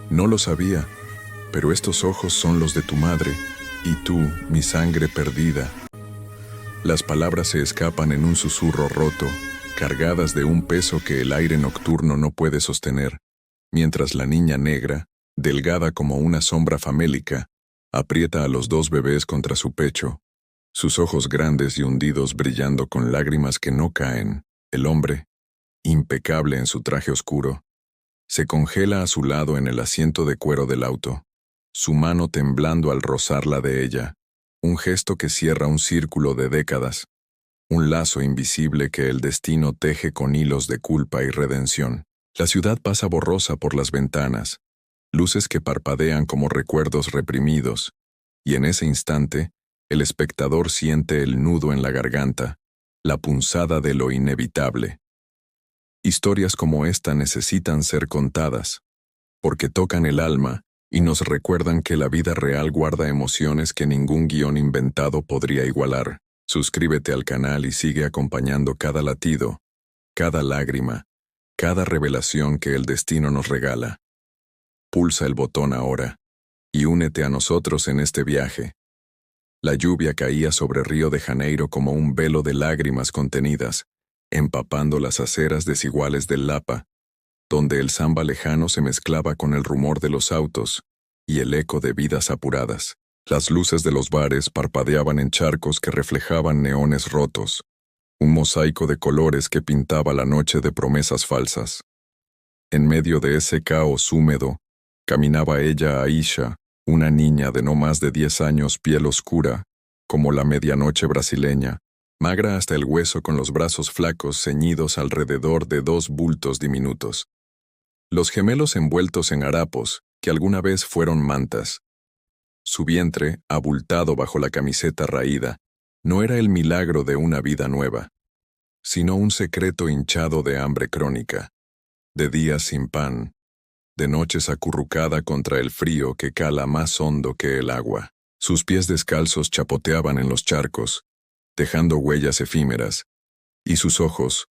No lo sabía, pero estos ojos son los de tu madre, y tú, mi sangre perdida. Las palabras se escapan en un susurro roto, cargadas de un peso que el aire nocturno no puede sostener, mientras la niña negra, delgada como una sombra famélica, aprieta a los dos bebés contra su pecho, sus ojos grandes y hundidos brillando con lágrimas que no caen. El hombre, impecable en su traje oscuro, se congela a su lado en el asiento de cuero del auto, su mano temblando al rozarla de ella, un gesto que cierra un círculo de décadas, un lazo invisible que el destino teje con hilos de culpa y redención. La ciudad pasa borrosa por las ventanas, luces que parpadean como recuerdos reprimidos, y en ese instante, el espectador siente el nudo en la garganta, la punzada de lo inevitable. Historias como esta necesitan ser contadas, porque tocan el alma y nos recuerdan que la vida real guarda emociones que ningún guión inventado podría igualar. Suscríbete al canal y sigue acompañando cada latido, cada lágrima, cada revelación que el destino nos regala. Pulsa el botón ahora y únete a nosotros en este viaje. La lluvia caía sobre Río de Janeiro como un velo de lágrimas contenidas, empapando las aceras desiguales del Lapa, donde el samba lejano se mezclaba con el rumor de los autos y el eco de vidas apuradas. Las luces de los bares parpadeaban en charcos que reflejaban neones rotos, un mosaico de colores que pintaba la noche de promesas falsas. En medio de ese caos húmedo, caminaba ella Aisha, una niña de no más de 10 años, piel oscura, como la medianoche brasileña, magra hasta el hueso con los brazos flacos ceñidos alrededor de dos bultos diminutos. Los gemelos envueltos en harapos, que alguna vez fueron mantas. Su vientre, abultado bajo la camiseta raída, no era el milagro de una vida nueva, sino un secreto hinchado de hambre crónica, de días sin pan, de noches acurrucada contra el frío que cala más hondo que el agua. Sus pies descalzos chapoteaban en los charcos, dejando huellas efímeras, y sus ojos,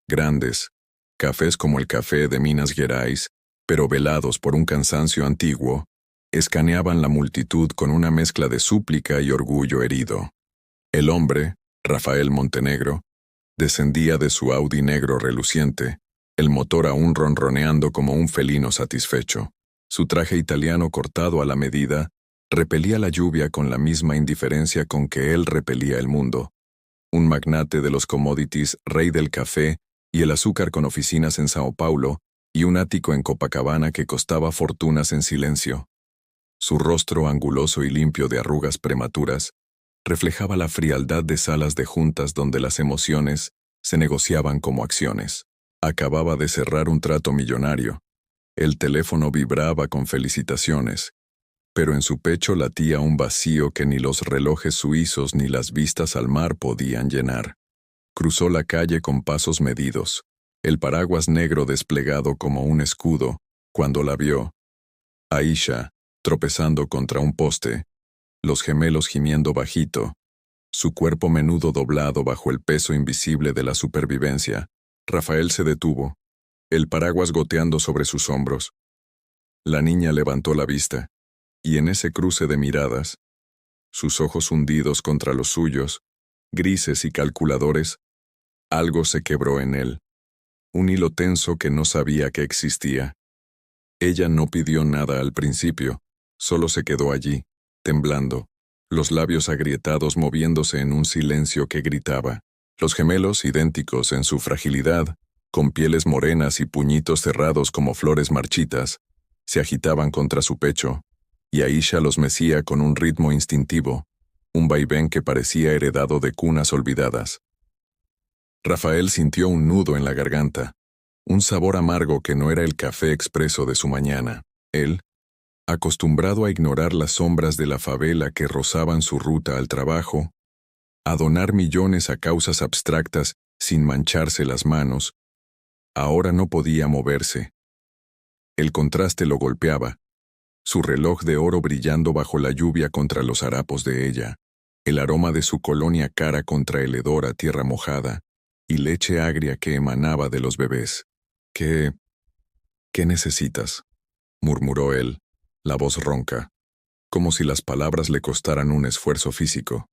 grandes, cafés como el café de Minas Gerais, pero velados por un cansancio antiguo, escaneaban la multitud con una mezcla de súplica y orgullo herido. El hombre, Rafael Montenegro, descendía de su Audi negro reluciente, el motor aún ronroneando como un felino satisfecho. Su traje italiano cortado a la medida repelía la lluvia con la misma indiferencia con que él repelía el mundo. Un magnate de los commodities, rey del café y el azúcar con oficinas en Sao Paulo y un ático en Copacabana que costaba fortunas en silencio. Su rostro anguloso y limpio de arrugas prematuras reflejaba la frialdad de salas de juntas donde las emociones se negociaban como acciones. Acababa de cerrar un trato millonario. El teléfono vibraba con felicitaciones, pero en su pecho latía un vacío que ni los relojes suizos ni las vistas al mar podían llenar. Cruzó la calle con pasos medidos, el paraguas negro desplegado como un escudo, cuando la vio. Aisha, tropezando contra un poste, los gemelos gimiendo bajito, su cuerpo menudo doblado bajo el peso invisible de la supervivencia. Rafael se detuvo, el paraguas goteando sobre sus hombros. La niña levantó la vista, y en ese cruce de miradas, sus ojos hundidos contra los suyos, grises y calculadores, algo se quebró en él, un hilo tenso que no sabía que existía. Ella no pidió nada al principio, solo se quedó allí, temblando, los labios agrietados moviéndose en un silencio que gritaba. Los gemelos, idénticos en su fragilidad, con pieles morenas y puñitos cerrados como flores marchitas, se agitaban contra su pecho, y Aisha los mecía con un ritmo instintivo, un vaivén que parecía heredado de cunas olvidadas. Rafael sintió un nudo en la garganta, un sabor amargo que no era el café expreso de su mañana. Él, acostumbrado a ignorar las sombras de la favela que rozaban su ruta al trabajo, a donar millones a causas abstractas sin mancharse las manos, ahora no podía moverse. El contraste lo golpeaba, su reloj de oro brillando bajo la lluvia contra los harapos de ella, el aroma de su colonia cara contra el hedor a tierra mojada, y leche agria que emanaba de los bebés. ¿Qué necesitas?, murmuró él, la voz ronca, como si las palabras le costaran un esfuerzo físico.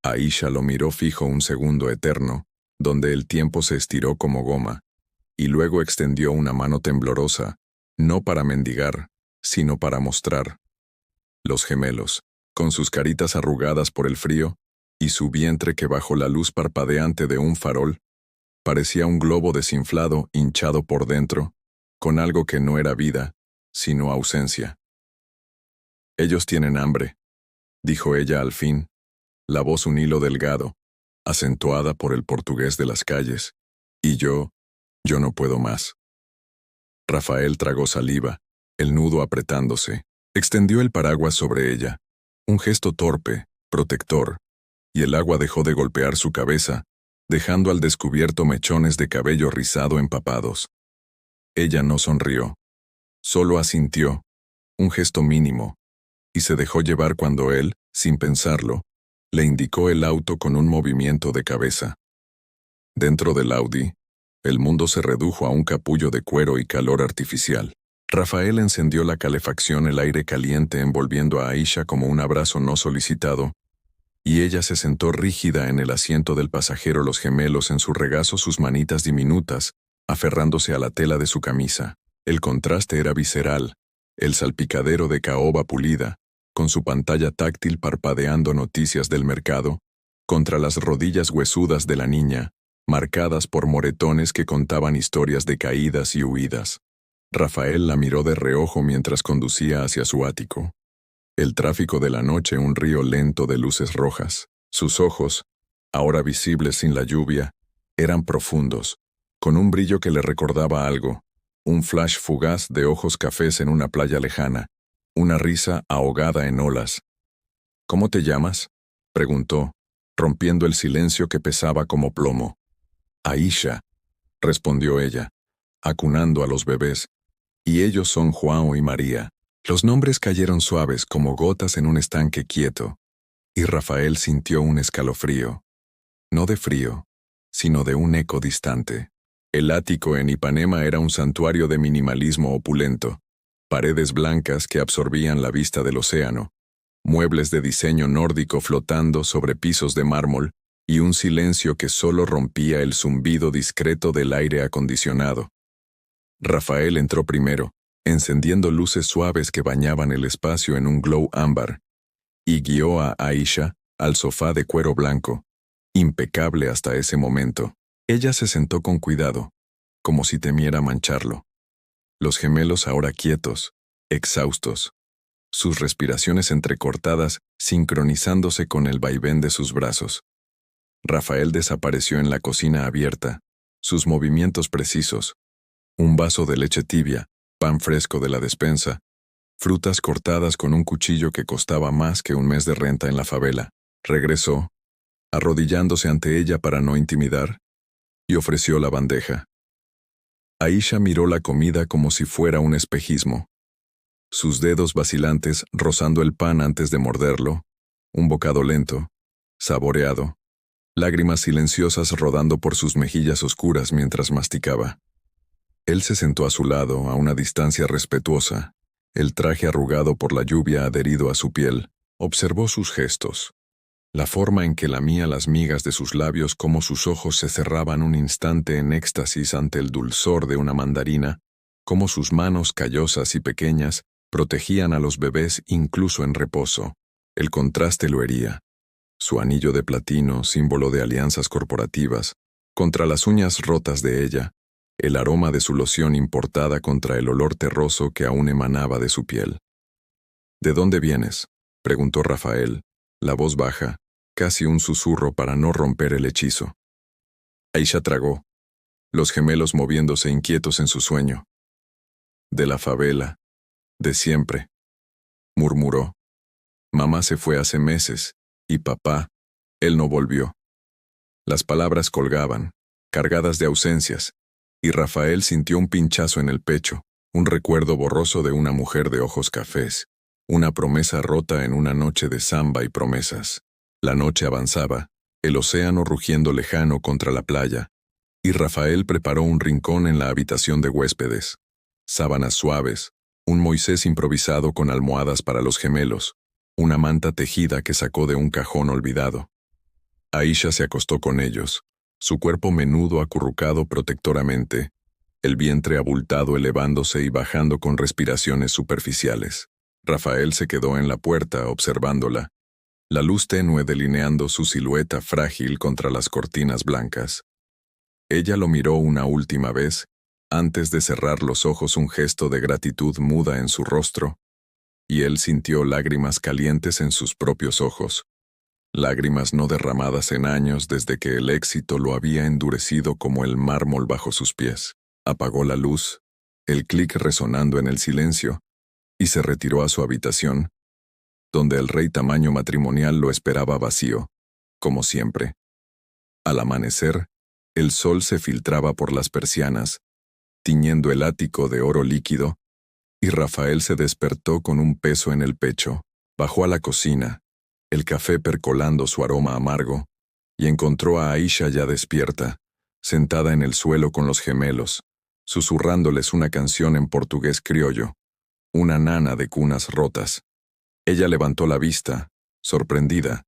Aisha lo miró fijo un segundo eterno, donde el tiempo se estiró como goma, y luego extendió una mano temblorosa, no para mendigar, sino para mostrar. Los gemelos, con sus caritas arrugadas por el frío, y su vientre que bajo la luz parpadeante de un farol, parecía un globo desinflado hinchado por dentro, con algo que no era vida, sino ausencia. Ellos tienen hambre, dijo ella al fin, la voz un hilo delgado, acentuada por el portugués de las calles, y yo no puedo más. Rafael tragó saliva, el nudo apretándose, extendió el paraguas sobre ella, un gesto torpe, protector, y el agua dejó de golpear su cabeza, dejando al descubierto mechones de cabello rizado empapados. Ella no sonrió, solo asintió, un gesto mínimo, y se dejó llevar cuando él, sin pensarlo, le indicó el auto con un movimiento de cabeza. Dentro del Audi, el mundo se redujo a un capullo de cuero y calor artificial. Rafael encendió la calefacción, el aire caliente envolviendo a Aisha como un abrazo no solicitado, y ella se sentó rígida en el asiento del pasajero, los gemelos en su regazo, sus manitas diminutas, aferrándose a la tela de su camisa. El contraste era visceral, el salpicadero de caoba pulida, con su pantalla táctil parpadeando noticias del mercado, contra las rodillas huesudas de la niña, marcadas por moretones que contaban historias de caídas y huidas. Rafael la miró de reojo mientras conducía hacia su ático. El tráfico de la noche, un río lento de luces rojas. Sus ojos, ahora visibles sin la lluvia, eran profundos, con un brillo que le recordaba algo, un flash fugaz de ojos cafés en una playa lejana, una risa ahogada en olas. ¿Cómo te llamas?, preguntó, rompiendo el silencio que pesaba como plomo. Aisha, respondió ella, acunando a los bebés, y ellos son Juan y María. Los nombres cayeron suaves como gotas en un estanque quieto, y Rafael sintió un escalofrío, no de frío, sino de un eco distante. El ático en Ipanema era un santuario de minimalismo opulento, paredes blancas que absorbían la vista del océano, muebles de diseño nórdico flotando sobre pisos de mármol, y un silencio que solo rompía el zumbido discreto del aire acondicionado. Rafael entró primero, encendiendo luces suaves que bañaban el espacio en un glow ámbar, y guió a Aisha al sofá de cuero blanco, impecable hasta ese momento. Ella se sentó con cuidado, como si temiera mancharlo. Los gemelos ahora quietos, exhaustos, sus respiraciones entrecortadas sincronizándose con el vaivén de sus brazos. Rafael desapareció en la cocina abierta, sus movimientos precisos, un vaso de leche tibia, pan fresco de la despensa, frutas cortadas con un cuchillo que costaba más que un mes de renta en la favela. Regresó, arrodillándose ante ella para no intimidar, y ofreció la bandeja. Aisha miró la comida como si fuera un espejismo. Sus dedos vacilantes rozando el pan antes de morderlo, un bocado lento, saboreado, lágrimas silenciosas rodando por sus mejillas oscuras mientras masticaba. Él se sentó a su lado, a una distancia respetuosa, el traje arrugado por la lluvia adherido a su piel. Observó sus gestos, la forma en que lamía las migas de sus labios, cómo sus ojos se cerraban un instante en éxtasis ante el dulzor de una mandarina, cómo sus manos callosas y pequeñas protegían a los bebés incluso en reposo. El contraste lo hería. Su anillo de platino, símbolo de alianzas corporativas, contra las uñas rotas de ella, el aroma de su loción importada contra el olor terroso que aún emanaba de su piel. ¿De dónde vienes?, preguntó Rafael, la voz baja, casi un susurro para no romper el hechizo. Aisha tragó, los gemelos moviéndose inquietos en su sueño. De la favela, de siempre, murmuró. Mamá se fue hace meses, y papá, él no volvió. Las palabras colgaban, cargadas de ausencias, y Rafael sintió un pinchazo en el pecho, un recuerdo borroso de una mujer de ojos cafés, una promesa rota en una noche de samba y promesas. La noche avanzaba, el océano rugiendo lejano contra la playa, y Rafael preparó un rincón en la habitación de huéspedes. Sábanas suaves, un Moisés improvisado con almohadas para los gemelos, una manta tejida que sacó de un cajón olvidado. Aisha se acostó con ellos, su cuerpo menudo acurrucado protectoramente, el vientre abultado elevándose y bajando con respiraciones superficiales. Rafael se quedó en la puerta observándola, la luz tenue delineando su silueta frágil contra las cortinas blancas. Ella lo miró una última vez, antes de cerrar los ojos, un gesto de gratitud muda en su rostro, y él sintió lágrimas calientes en sus propios ojos, lágrimas no derramadas en años desde que el éxito lo había endurecido como el mármol bajo sus pies. Apagó la luz, el clic resonando en el silencio, y se retiró a su habitación, donde el rey tamaño matrimonial lo esperaba vacío, como siempre. Al amanecer, el sol se filtraba por las persianas, tiñendo el ático de oro líquido, y Rafael se despertó con un peso en el pecho. Bajó a la cocina, el café percolando su aroma amargo, y encontró a Aisha ya despierta, sentada en el suelo con los gemelos, susurrándoles una canción en portugués criollo, una nana de cunas rotas. Ella levantó la vista, sorprendida,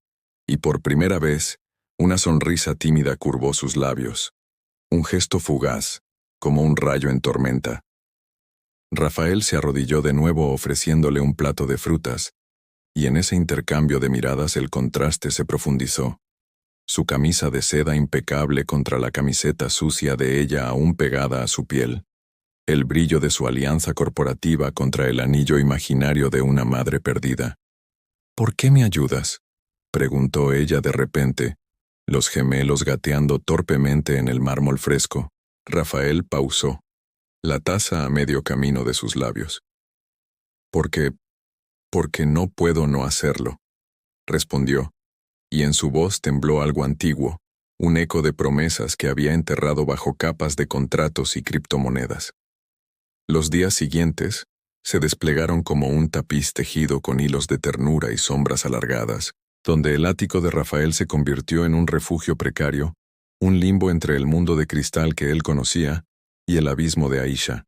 y por primera vez, una sonrisa tímida curvó sus labios. Un gesto fugaz, como un rayo en tormenta. Rafael se arrodilló de nuevo ofreciéndole un plato de frutas, y en ese intercambio de miradas el contraste se profundizó. Su camisa de seda impecable contra la camiseta sucia de ella aún pegada a su piel. El brillo de su alianza corporativa contra el anillo imaginario de una madre perdida. ¿Por qué me ayudas?, preguntó ella de repente, los gemelos gateando torpemente en el mármol fresco. Rafael pausó, la taza a medio camino de sus labios. Porque no puedo no hacerlo, respondió, y en su voz tembló algo antiguo, un eco de promesas que había enterrado bajo capas de contratos y criptomonedas. Los días siguientes se desplegaron como un tapiz tejido con hilos de ternura y sombras alargadas, donde el ático de Rafael se convirtió en un refugio precario, un limbo entre el mundo de cristal que él conocía y el abismo de Aisha.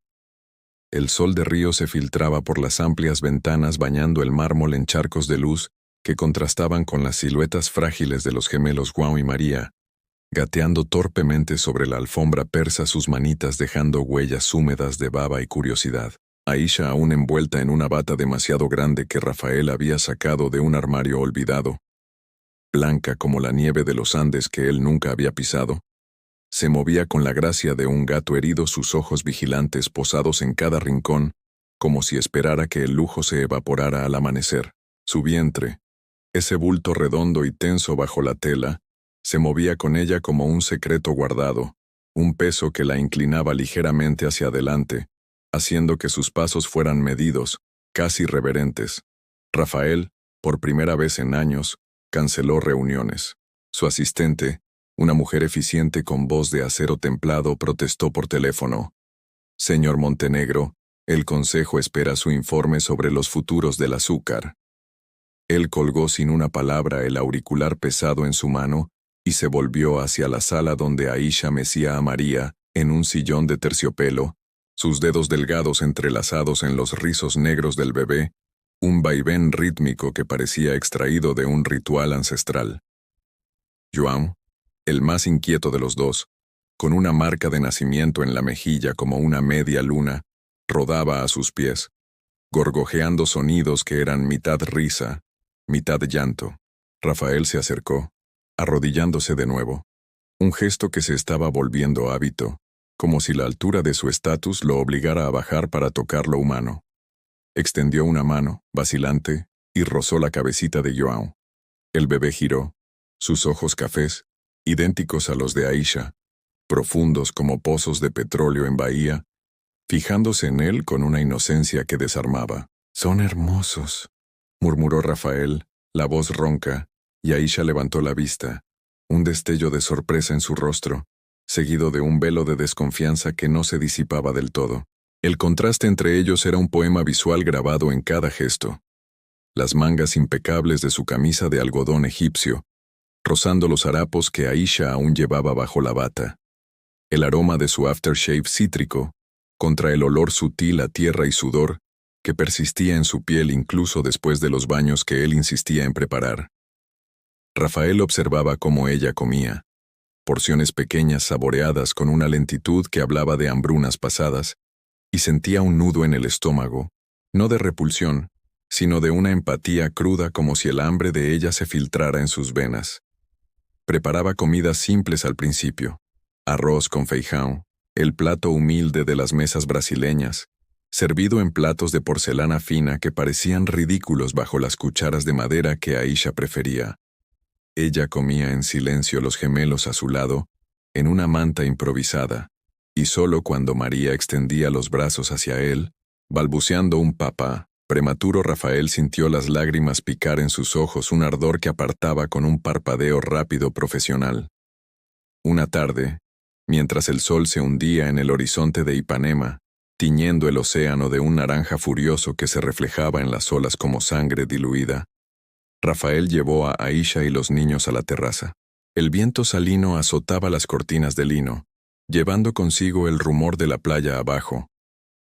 El sol de río se filtraba por las amplias ventanas bañando el mármol en charcos de luz que contrastaban con las siluetas frágiles de los gemelos Guau y María, gateando torpemente sobre la alfombra persa, sus manitas dejando huellas húmedas de baba y curiosidad. Aisha aún envuelta en una bata demasiado grande que Rafael había sacado de un armario olvidado, blanca como la nieve de los Andes que él nunca había pisado, se movía con la gracia de un gato herido, sus ojos vigilantes posados en cada rincón, como si esperara que el lujo se evaporara al amanecer. Su vientre, ese bulto redondo y tenso bajo la tela, se movía con ella como un secreto guardado, un peso que la inclinaba ligeramente hacia adelante, haciendo que sus pasos fueran medidos, casi reverentes. Rafael, por primera vez en años, canceló reuniones. Su asistente, una mujer eficiente con voz de acero templado, protestó por teléfono. Señor Montenegro, el Consejo espera su informe sobre los futuros del azúcar. Él colgó sin una palabra el auricular pesado en su mano y se volvió hacia la sala donde Aisha mecía a María, en un sillón de terciopelo, sus dedos delgados entrelazados en los rizos negros del bebé, un vaivén rítmico que parecía extraído de un ritual ancestral. João, el más inquieto de los dos, con una marca de nacimiento en la mejilla como una media luna, rodaba a sus pies, gorgojeando sonidos que eran mitad risa, mitad llanto. Rafael se acercó, arrodillándose de nuevo, un gesto que se estaba volviendo hábito, como si la altura de su estatus lo obligara a bajar para tocar lo humano. Extendió una mano, vacilante, y rozó la cabecita de João. El bebé giró, sus ojos cafés, idénticos a los de Aisha, profundos como pozos de petróleo en bahía, fijándose en él con una inocencia que desarmaba. «Son hermosos», murmuró Rafael, la voz ronca, y Aisha levantó la vista, un destello de sorpresa en su rostro, seguido de un velo de desconfianza que no se disipaba del todo. El contraste entre ellos era un poema visual grabado en cada gesto. Las mangas impecables de su camisa de algodón egipcio, rozando los harapos que Aisha aún llevaba bajo la bata. El aroma de su aftershave cítrico, contra el olor sutil a tierra y sudor, que persistía en su piel incluso después de los baños que él insistía en preparar. Rafael observaba cómo ella comía, porciones pequeñas saboreadas con una lentitud que hablaba de hambrunas pasadas, y sentía un nudo en el estómago, no de repulsión, sino de una empatía cruda como si el hambre de ella se filtrara en sus venas. Preparaba comidas simples al principio, arroz con feijão, el plato humilde de las mesas brasileñas, servido en platos de porcelana fina que parecían ridículos bajo las cucharas de madera que Aisha prefería. Ella comía en silencio los gemelos a su lado, en una manta improvisada, y solo cuando María extendía los brazos hacia él, balbuceando un papá, prematuro, Rafael sintió las lágrimas picar en sus ojos, un ardor que apartaba con un parpadeo rápido profesional. Una tarde, mientras el sol se hundía en el horizonte de Ipanema, tiñendo el océano de un naranja furioso que se reflejaba en las olas como sangre diluida, Rafael llevó a Aisha y los niños a la terraza. El viento salino azotaba las cortinas de lino, llevando consigo el rumor de la playa abajo,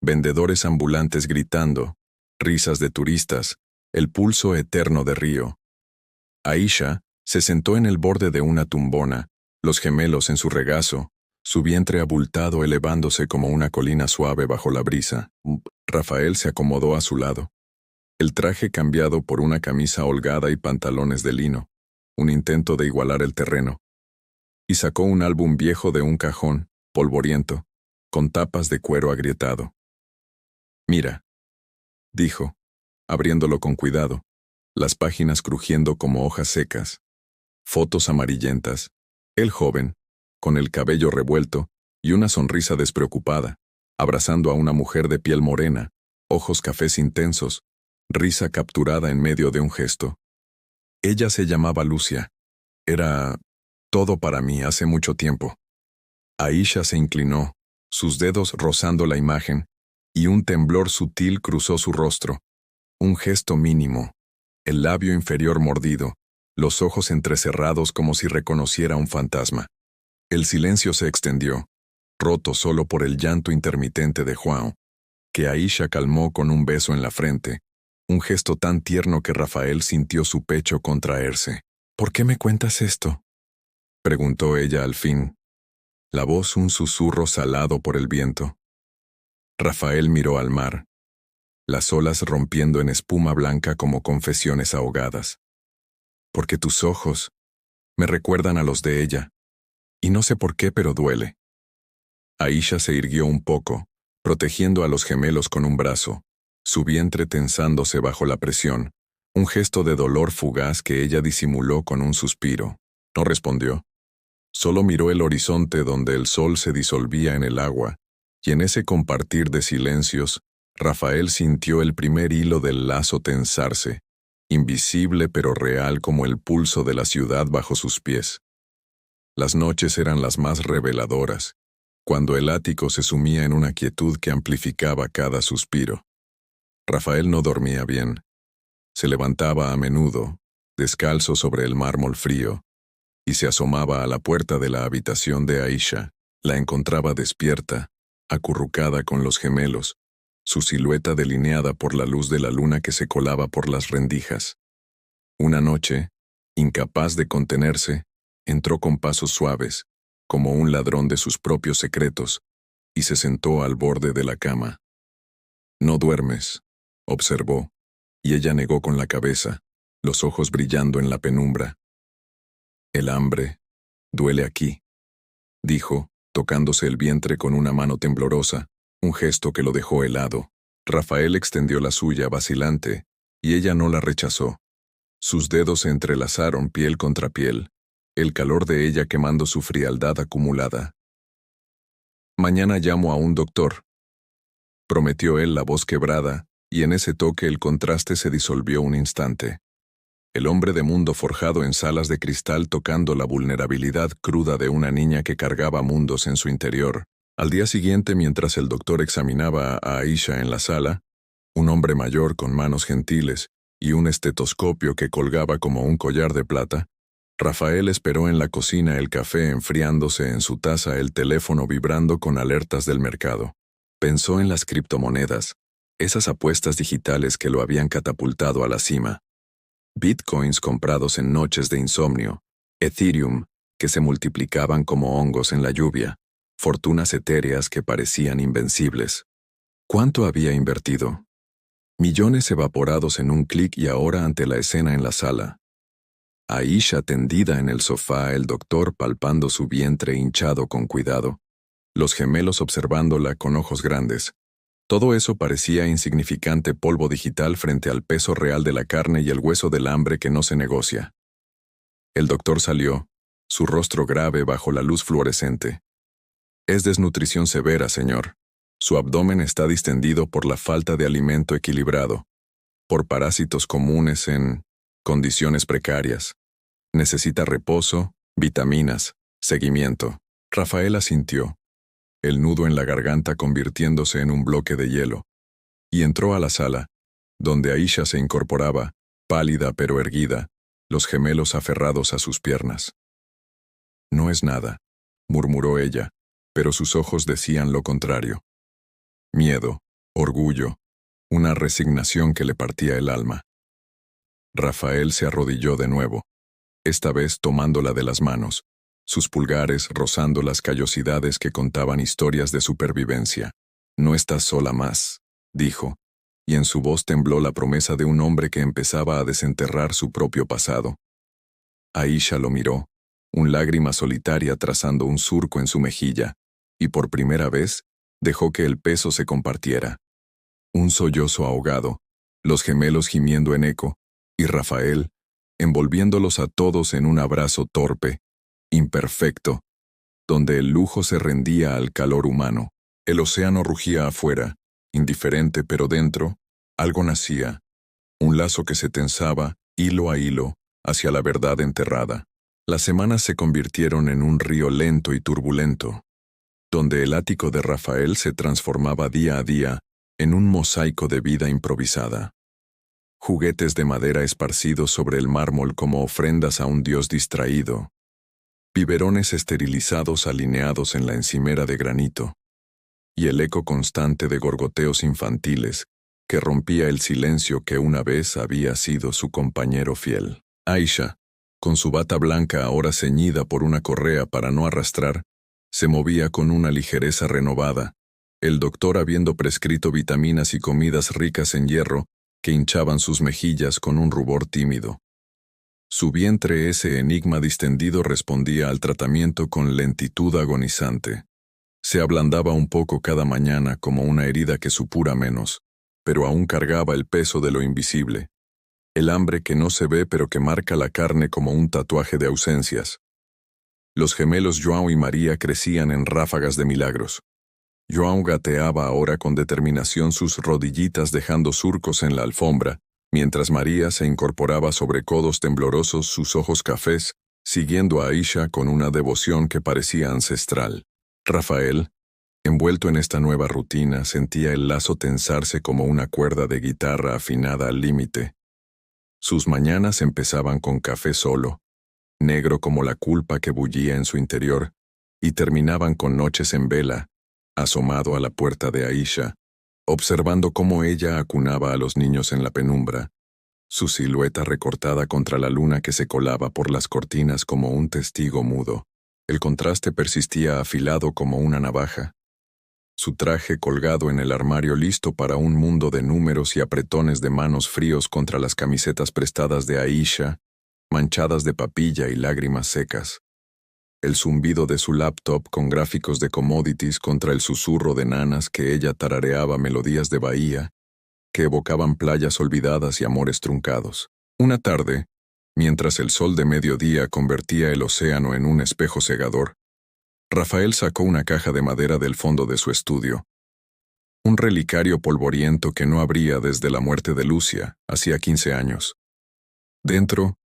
vendedores ambulantes gritando, risas de turistas, el pulso eterno de río. Aisha se sentó en el borde de una tumbona, los gemelos en su regazo, su vientre abultado elevándose como una colina suave bajo la brisa. Rafael se acomodó a su lado, el traje cambiado por una camisa holgada y pantalones de lino, un intento de igualar el terreno, y sacó un álbum viejo de un cajón, polvoriento, con tapas de cuero agrietado. «Mira», dijo, abriéndolo con cuidado, las páginas crujiendo como hojas secas. Fotos amarillentas, él joven, con el cabello revuelto y una sonrisa despreocupada, abrazando a una mujer de piel morena, ojos cafés intensos, risa capturada en medio de un gesto. Ella se llamaba Lucia. Era todo para mí hace mucho tiempo. Aisha se inclinó, sus dedos rozando la imagen, y un temblor sutil cruzó su rostro. Un gesto mínimo, el labio inferior mordido, los ojos entrecerrados como si reconociera un fantasma. El silencio se extendió, roto solo por el llanto intermitente de João, que Aisha calmó con un beso en la frente, un gesto tan tierno que Rafael sintió su pecho contraerse. «¿Por qué me cuentas esto?», preguntó ella al fin, la voz un susurro salado por el viento. Rafael miró al mar, las olas rompiendo en espuma blanca como confesiones ahogadas. «Porque tus ojos me recuerdan a los de ella, y no sé por qué, pero duele». Aisha se irguió un poco, protegiendo a los gemelos con un brazo, su vientre tensándose bajo la presión, un gesto de dolor fugaz que ella disimuló con un suspiro. No respondió. Solo miró el horizonte donde el sol se disolvía en el agua, y en ese compartir de silencios, Rafael sintió el primer hilo del lazo tensarse, invisible pero real como el pulso de la ciudad bajo sus pies. Las noches eran las más reveladoras, cuando el ático se sumía en una quietud que amplificaba cada suspiro. Rafael no dormía bien. Se levantaba a menudo, descalzo sobre el mármol frío, y se asomaba a la puerta de la habitación de Aisha. La encontraba despierta, acurrucada con los gemelos, su silueta delineada por la luz de la luna que se colaba por las rendijas. Una noche, incapaz de contenerse, entró con pasos suaves, como un ladrón de sus propios secretos, y se sentó al borde de la cama. «No duermes», observó, y ella negó con la cabeza, los ojos brillando en la penumbra. «El hambre duele aquí», dijo, tocándose el vientre con una mano temblorosa, un gesto que lo dejó helado. Rafael extendió la suya vacilante, y ella no la rechazó. Sus dedos se entrelazaron piel contra piel, el calor de ella quemando su frialdad acumulada. «Mañana llamo a un doctor», prometió él, la voz quebrada, y en ese toque el contraste se disolvió un instante. El hombre de mundo forjado en salas de cristal tocando la vulnerabilidad cruda de una niña que cargaba mundos en su interior. Al día siguiente, mientras el doctor examinaba a Aisha en la sala, un hombre mayor con manos gentiles y un estetoscopio que colgaba como un collar de plata, Rafael esperó en la cocina, el café enfriándose en su taza, el teléfono vibrando con alertas del mercado. Pensó en las criptomonedas, esas apuestas digitales que lo habían catapultado a la cima. Bitcoins comprados en noches de insomnio, Ethereum, que se multiplicaban como hongos en la lluvia, fortunas etéreas que parecían invencibles. ¿Cuánto había invertido? Millones evaporados en un clic y ahora ante la escena en la sala. Aisha tendida en el sofá, el doctor palpando su vientre hinchado con cuidado, los gemelos observándola con ojos grandes. Todo eso parecía insignificante polvo digital frente al peso real de la carne y el hueso del hambre que no se negocia. El doctor salió, su rostro grave bajo la luz fluorescente. Es desnutrición severa, señor. Su abdomen está distendido por la falta de alimento equilibrado, por parásitos comunes en condiciones precarias. Necesita reposo, vitaminas, seguimiento. Rafael asintió, el nudo en la garganta convirtiéndose en un bloque de hielo, y entró a la sala, donde Aisha se incorporaba, pálida pero erguida, los gemelos aferrados a sus piernas. No es nada, murmuró ella, pero sus ojos decían lo contrario. Miedo, orgullo, una resignación que le partía el alma. Rafael se arrodilló de nuevo, esta vez tomándola de las manos, sus pulgares rozando las callosidades que contaban historias de supervivencia. No estás sola más, dijo, y en su voz tembló la promesa de un hombre que empezaba a desenterrar su propio pasado. Aisha lo miró, un lágrima solitaria trazando un surco en su mejilla, y por primera vez dejó que el peso se compartiera. Un sollozo ahogado, los gemelos gimiendo en eco, y Rafael, envolviéndolos a todos en un abrazo torpe, imperfecto, donde el lujo se rendía al calor humano. El océano rugía afuera, indiferente, pero dentro, algo nacía, un lazo que se tensaba, hilo a hilo, hacia la verdad enterrada. Las semanas se convirtieron en un río lento y turbulento, donde el ático de Rafael se transformaba día a día en un mosaico de vida improvisada. Juguetes de madera esparcidos sobre el mármol como ofrendas a un dios distraído. Biberones esterilizados alineados en la encimera de granito. Y el eco constante de gorgoteos infantiles que rompía el silencio que una vez había sido su compañero fiel. Aisha, con su bata blanca ahora ceñida por una correa para no arrastrar, se movía con una ligereza renovada, el doctor habiendo prescrito vitaminas y comidas ricas en hierro que hinchaban sus mejillas con un rubor tímido. Su vientre, ese enigma distendido, respondía al tratamiento con lentitud agonizante. Se ablandaba un poco cada mañana como una herida que supura menos, pero aún cargaba el peso de lo invisible. El hambre que no se ve pero que marca la carne como un tatuaje de ausencias. Los gemelos João y María crecían en ráfagas de milagros. João gateaba ahora con determinación sus rodillitas dejando surcos en la alfombra, mientras María se incorporaba sobre codos temblorosos, sus ojos cafés, siguiendo a Aisha con una devoción que parecía ancestral. Rafael, envuelto en esta nueva rutina, sentía el lazo tensarse como una cuerda de guitarra afinada al límite. Sus mañanas empezaban con café solo, negro como la culpa que bullía en su interior, y terminaban con noches en vela, asomado a la puerta de Aisha, observando cómo ella acunaba a los niños en la penumbra, su silueta recortada contra la luna que se colaba por las cortinas como un testigo mudo. El contraste persistía afilado como una navaja. Su traje colgado en el armario listo para un mundo de números y apretones de manos fríos contra las camisetas prestadas de Aisha, manchadas de papilla y lágrimas secas. El zumbido de su laptop con gráficos de commodities contra el susurro de nanas que ella tarareaba melodías de Bahía, que evocaban playas olvidadas y amores truncados. Una tarde, mientras el sol de mediodía convertía el océano en un espejo cegador, Rafael sacó una caja de madera del fondo de su estudio. Un relicario polvoriento que no abría desde la muerte de Lucia, hacía 15 años. Dentro,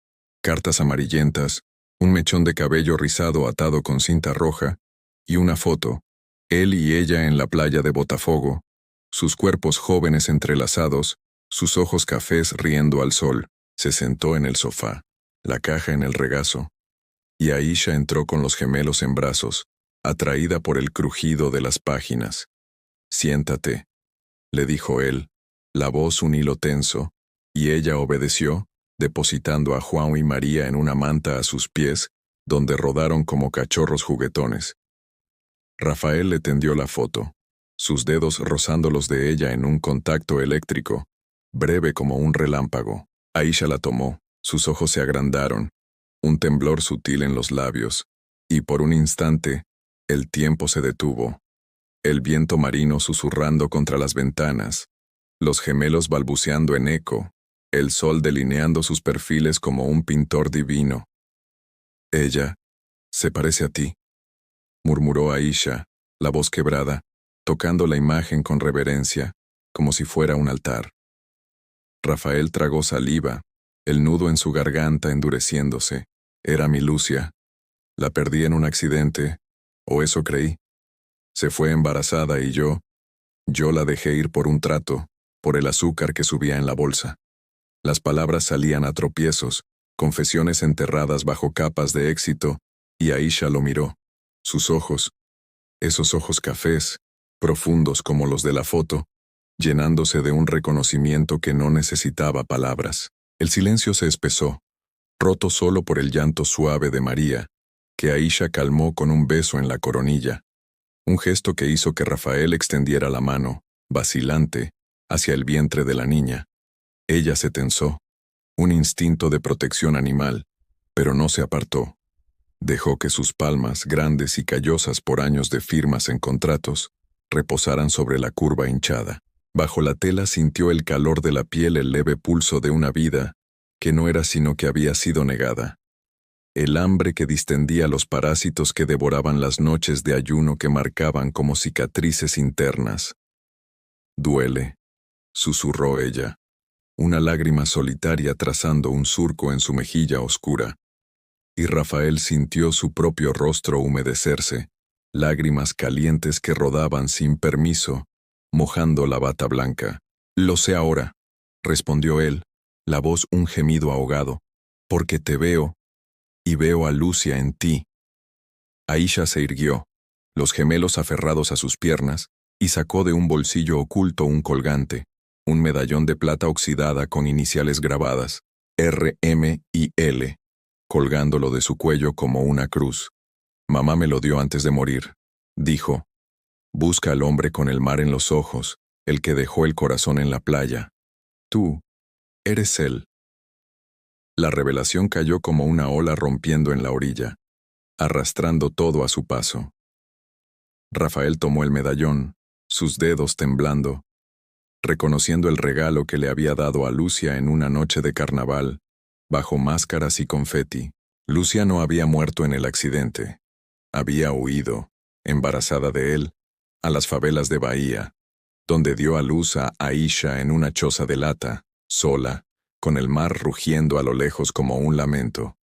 cartas amarillentas, un mechón de cabello rizado atado con cinta roja, y una foto, él y ella en la playa de Botafogo, sus cuerpos jóvenes entrelazados, sus ojos cafés riendo al sol. Se sentó en el sofá, la caja en el regazo, y Aisha entró con los gemelos en brazos, atraída por el crujido de las páginas. «Siéntate», le dijo él, la voz un hilo tenso, y ella obedeció, depositando a Juan y María en una manta a sus pies, donde rodaron como cachorros juguetones. Rafael le tendió la foto, sus dedos rozando los de ella en un contacto eléctrico, breve como un relámpago. Aisha la tomó, sus ojos se agrandaron, un temblor sutil en los labios, y por un instante, el tiempo se detuvo. El viento marino susurrando contra las ventanas, los gemelos balbuceando en eco, el sol delineando sus perfiles como un pintor divino. Ella se parece a ti, murmuró Aisha, la voz quebrada, tocando la imagen con reverencia, como si fuera un altar. Rafael tragó saliva, el nudo en su garganta endureciéndose. Era mi Lucia. La perdí en un accidente, o eso creí. Se fue embarazada y yo la dejé ir por un trato, por el azúcar que subía en la bolsa. Las palabras salían a tropiezos, confesiones enterradas bajo capas de éxito, y Aisha lo miró. Sus ojos, esos ojos cafés, profundos como los de la foto, llenándose de un reconocimiento que no necesitaba palabras. El silencio se espesó, roto solo por el llanto suave de María, que Aisha calmó con un beso en la coronilla, un gesto que hizo que Rafael extendiera la mano, vacilante, hacia el vientre de la niña. Ella se tensó, un instinto de protección animal, pero no se apartó. Dejó que sus palmas, grandes y callosas por años de firmas en contratos, reposaran sobre la curva hinchada. Bajo la tela sintió el calor de la piel, el leve pulso de una vida que no era sino que había sido negada. El hambre que distendía los parásitos que devoraban las noches de ayuno que marcaban como cicatrices internas. Duele, susurró ella, una lágrima solitaria trazando un surco en su mejilla oscura. Y Rafael sintió su propio rostro humedecerse, lágrimas calientes que rodaban sin permiso, mojando la bata blanca. Lo sé ahora, respondió él, la voz un gemido ahogado, porque te veo, y veo a Lucia en ti. Aisha se irguió, los gemelos aferrados a sus piernas, y sacó de un bolsillo oculto un colgante, un medallón de plata oxidada con iniciales grabadas, R, M y L, colgándolo de su cuello como una cruz. Mamá me lo dio antes de morir, dijo. Busca al hombre con el mar en los ojos, el que dejó el corazón en la playa. Tú, eres él. La revelación cayó como una ola rompiendo en la orilla, arrastrando todo a su paso. Rafael tomó el medallón, sus dedos temblando, reconociendo el regalo que le había dado a Lucia en una noche de carnaval, bajo máscaras y confeti. Lucia no había muerto en el accidente. Había huido, embarazada de él, a las favelas de Bahía, donde dio a luz a Aisha en una choza de lata, sola, con el mar rugiendo a lo lejos como un lamento.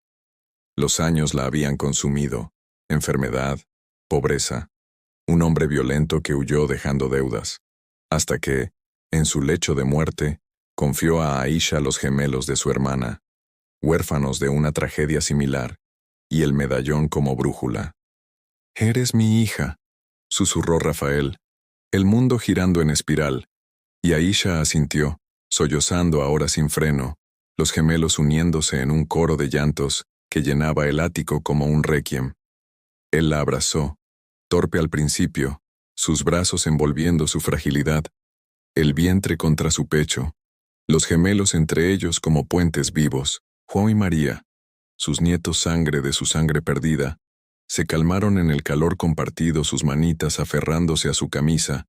Los años la habían consumido, enfermedad, pobreza, un hombre violento que huyó dejando deudas, hasta que, en su lecho de muerte, confió a Aisha los gemelos de su hermana, huérfanos de una tragedia similar, y el medallón como brújula. «Eres mi hija», susurró Rafael, el mundo girando en espiral, y Aisha asintió, sollozando ahora sin freno, los gemelos uniéndose en un coro de llantos que llenaba el ático como un requiem. Él la abrazó, torpe al principio, sus brazos envolviendo su fragilidad, el vientre contra su pecho, los gemelos entre ellos como puentes vivos. Juan y María, sus nietos sangre de su sangre perdida, se calmaron en el calor compartido, sus manitas aferrándose a su camisa,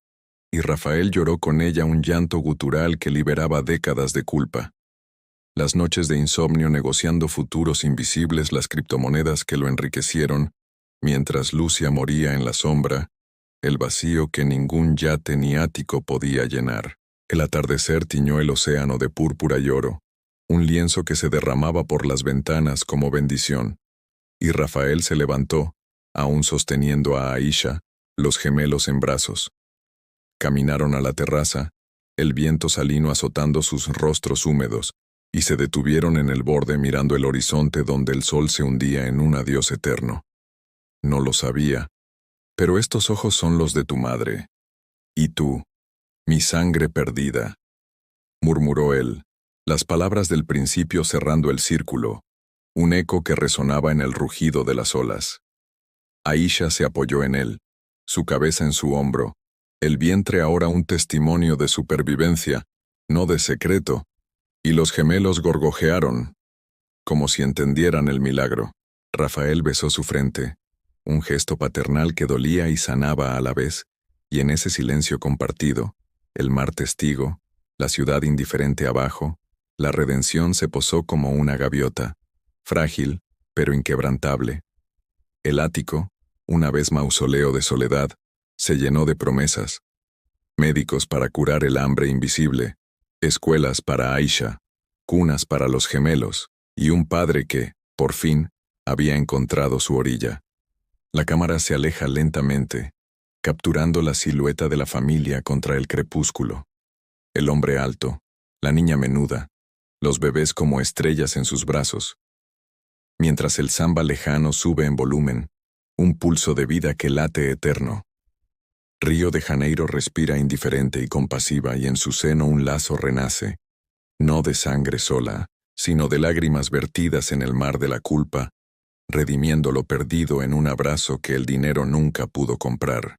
y Rafael lloró con ella un llanto gutural que liberaba décadas de culpa. Las noches de insomnio negociando futuros invisibles, las criptomonedas que lo enriquecieron, mientras Lucia moría en la sombra, el vacío que ningún yate ni ático podía llenar. El atardecer tiñó el océano de púrpura y oro, un lienzo que se derramaba por las ventanas como bendición, y Rafael se levantó, aún sosteniendo a Aisha, los gemelos en brazos. Caminaron a la terraza, el viento salino azotando sus rostros húmedos, y se detuvieron en el borde mirando el horizonte donde el sol se hundía en un adiós eterno. No lo sabía, pero estos ojos son los de tu madre. Y tú, mi sangre perdida, murmuró él, las palabras del principio cerrando el círculo, un eco que resonaba en el rugido de las olas. Aisha se apoyó en él, su cabeza en su hombro, el vientre ahora un testimonio de supervivencia, no de secreto, y los gemelos gorgojearon, como si entendieran el milagro. Rafael besó su frente, un gesto paternal que dolía y sanaba a la vez, y en ese silencio compartido, el mar testigo, la ciudad indiferente abajo, la redención se posó como una gaviota, frágil, pero inquebrantable. El ático, una vez mausoleo de soledad, se llenó de promesas. Médicos para curar el hambre invisible, escuelas para Aisha, cunas para los gemelos, y un padre que, por fin, había encontrado su orilla. La cámara se aleja lentamente, capturando la silueta de la familia contra el crepúsculo. El hombre alto, la niña menuda, los bebés como estrellas en sus brazos. Mientras el samba lejano sube en volumen, un pulso de vida que late eterno. Río de Janeiro respira indiferente y compasiva y en su seno un lazo renace, no de sangre sola, sino de lágrimas vertidas en el mar de la culpa, redimiendo lo perdido en un abrazo que el dinero nunca pudo comprar.